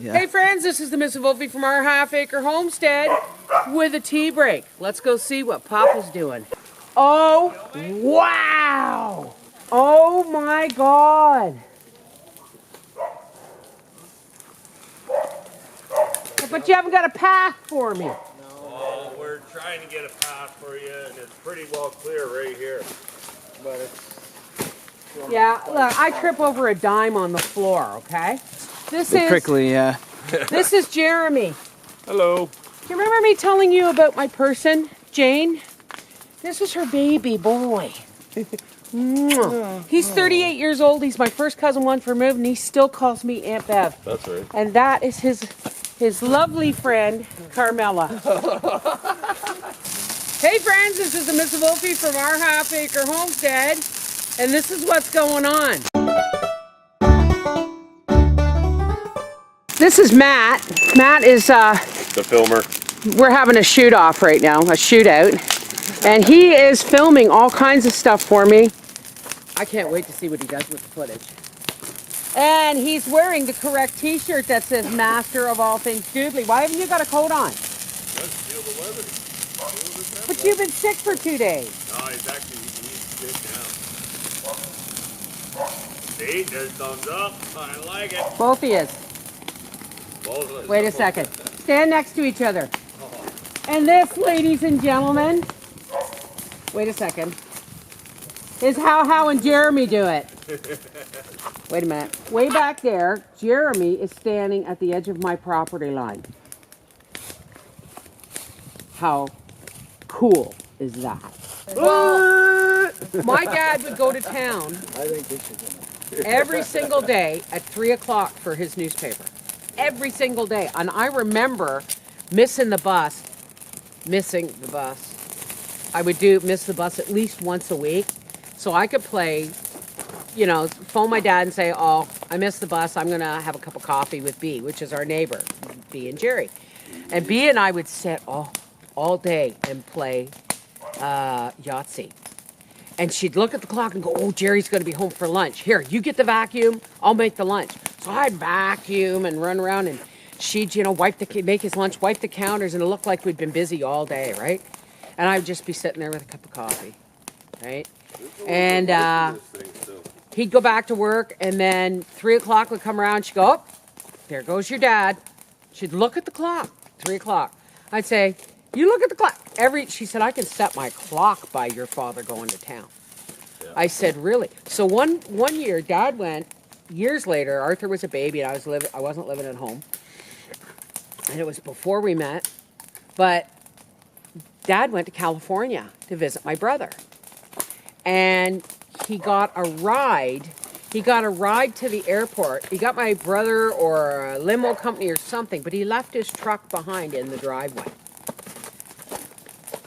Yeah. Hey friends, this is the MrsVolfie from Our Half Acre Homestead with a tea break. Let's go see what Papa's doing. Oh, wow! Oh my God! But you haven't got a path for me. No, we're trying to get a path for you, and it's pretty well clear right here. But it's... Yeah, look, I trip over a dime on the floor, okay? This Bit is prickly, yeah. This is Jeremy. Hello. Do you remember me telling you about my person, Jane? This is her baby boy. He's 38 years old. He's my first cousin once removed, and he still calls me Aunt Bev. That's right. And that is his lovely friend, Carmela. Hey friends, this is the MrsVolfie from Our Half Acre Homestead, and this is what's going on. This is Matt. Matt is The filmer. we're having a shoot off right now, a shootout. And he is filming all kinds of stuff for me. I can't wait to see what he does with the footage. And he's wearing the correct t-shirt that says Master of All Things Doodly. Why haven't you got a coat on? But you've been sick for 2 days. No, he's good now. See, there's thumbs up. I like it. Volfie is. Both Wait a second. Stand next to each other. And this, ladies and gentlemen, wait a second, is how and Jeremy do it. Wait a minute. Way back there, Jeremy is standing at the edge of my property line. How cool is that? Well, my dad would go to town every single day at 3 o'clock for his newspaper. Every single day. And I remember missing the bus. I would miss the bus at least once a week. So I could play, you know, phone my dad and say, oh, I missed the bus. I'm going to have a cup of coffee with B, which is our neighbor, B and Jerry. And B and I would sit all day and play Yahtzee. And she'd look at the clock and go, oh, Jerry's going to be home for lunch. Here, you get the vacuum. I'll make the lunch. So I'd vacuum and run around, and she'd, you know, make his lunch, wipe the counters, and it looked like we'd been busy all day, right? And I'd just be sitting there with a cup of coffee, right? And he'd go back to work, and then 3 o'clock would come around. She'd go, oh, there goes your dad. She'd look at the clock, 3 o'clock. I'd say, you look at the clock. She said, I can set my clock by your father going to town. Yeah. I said, really? So one year, Dad went. Years later, Arthur was a baby, and I wasn't living at home, and it was before we met. But Dad went to California to visit my brother, and he got a ride. He got a ride to the airport. He got my brother or a limo company or something, but he left his truck behind in the driveway.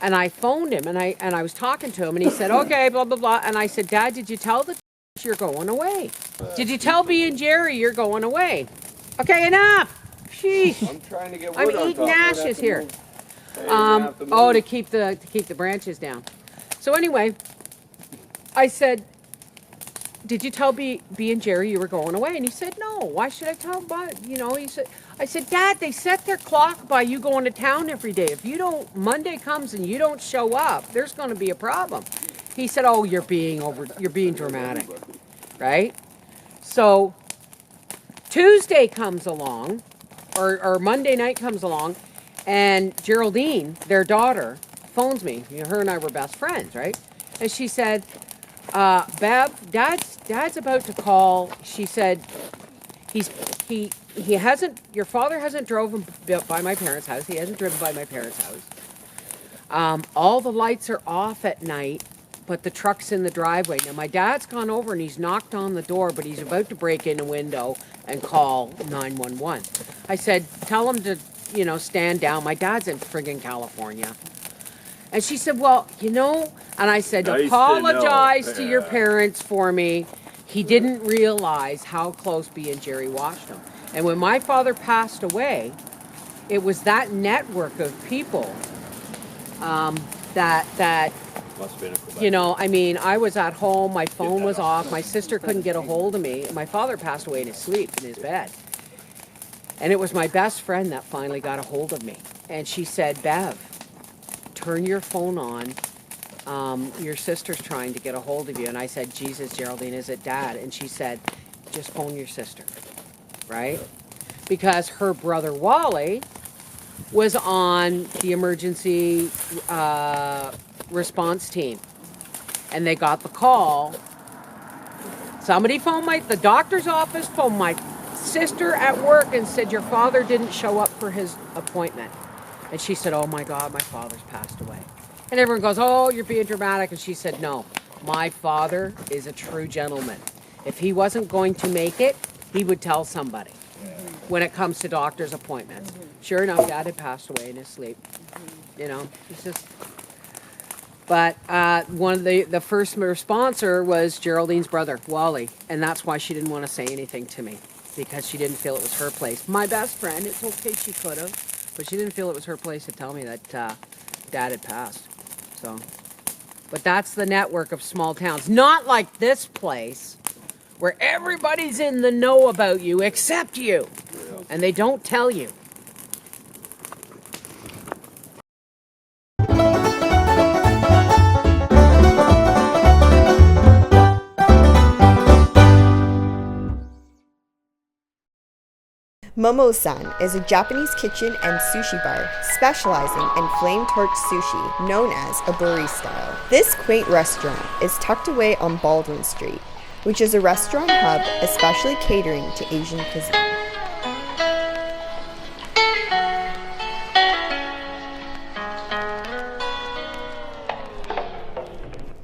And I phoned him, and I was talking to him, and he said, okay, blah, blah, blah. And I said, Dad, did you tell the you're going away? Did you tell B and Jerry you're going away? Okay, enough. Sheesh. I'm trying to get wood I'm on eating top. ashes here. To keep the branches down. So anyway, I said, did you tell B and Jerry you were going away? And he said, no. Why should I tell them? You know, I said, Dad, they set their clock by you going to town every day. If you don't, Monday comes and you don't show up, there's going to be a problem. He said, oh, you're being dramatic, right? So Tuesday comes along, or Monday night comes along, and Geraldine, their daughter, phones me. You know, her and I were best friends, right? And she said, Bev, Dad's about to call. She said, your father hasn't driven by my parents' house. He hasn't driven by my parents' house. All the lights are off at night, but the truck's in the driveway. Now, my dad's gone over and he's knocked on the door, but he's about to break in a window and call 911. I said, tell him to, you know, stand down. My dad's in friggin' California. And she said, well, you know, and I said, Nice apologize to your Yeah. parents for me. He didn't realize how close B and Jerry watched him. And when my father passed away, it was that network of people that Must have been a Quebec. you know, I mean, I was at home, my phone was off, my sister couldn't get a hold of me. My father passed away in his sleep, in his bed. And it was my best friend that finally got a hold of me. And she said, Bev, turn your phone on. Your sister's trying to get a hold of you. And I said, Jesus, Geraldine, is it Dad? And she said, just phone your sister, right? Because her brother Wally was on the emergency response team. And they got the call. Somebody phoned the doctor's office, phoned my sister at work and said, your father didn't show up for his appointment. And she said, oh my God, my father's passed away. And everyone goes, oh, you're being dramatic. And she said, no, my father is a true gentleman. If he wasn't going to make it, he would tell somebody when it comes to doctor's appointments. Sure enough, Dad had passed away in his sleep. You know, it's just... But one of the first responder was Geraldine's brother, Wally. And that's why she didn't want to say anything to me, because she didn't feel it was her place. My best friend, it's okay, she could have, but she didn't feel it was her place to tell me that Dad had passed. So, but that's the network of small towns. Not like this place, where everybody's in the know about you except you. And they don't tell you. Momo-san is a Japanese kitchen and sushi bar specializing in flame-torched sushi known as aburi style. This quaint restaurant is tucked away on Baldwin Street, which is a restaurant hub especially catering to Asian cuisine.